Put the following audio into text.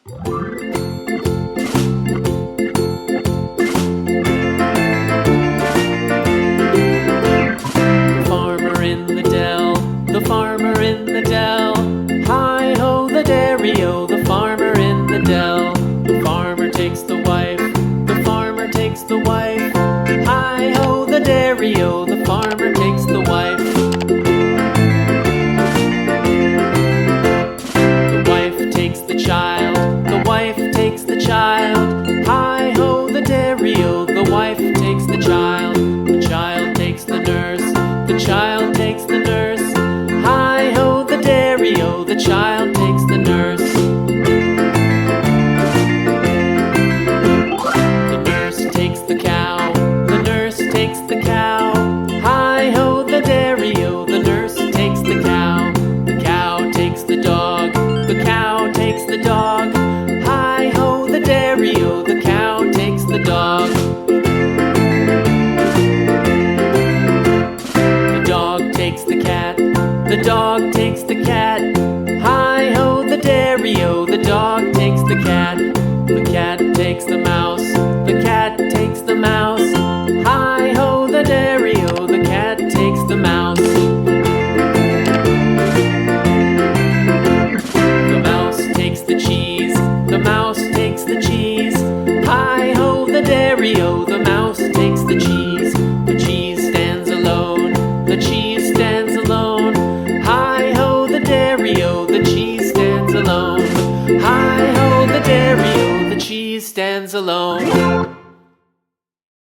The farmer in the dell, the farmer in the dell. Hi-ho the dairy-o, the farmer in the dell. The farmer takes the wife, the farmer takes the wife. Hi-ho the dairy-o, the farmer takes the wife. The wife takes the child, the wife takes the child. Hi-ho the dairy-o, the wife takes the child. The child takes the nurse, the child takes the nurse. Hi-ho the dairy-o, the child takes the nurse. The nurse takes the cow, the nurse takes the cow. Hi-ho the dairy-o, the nurse takes the cow. The cow takes the dog, the cow takes the dog. Hi-ho the dairy-o, the cow takes the dog. The dog takes the cat, the dog takes the cat.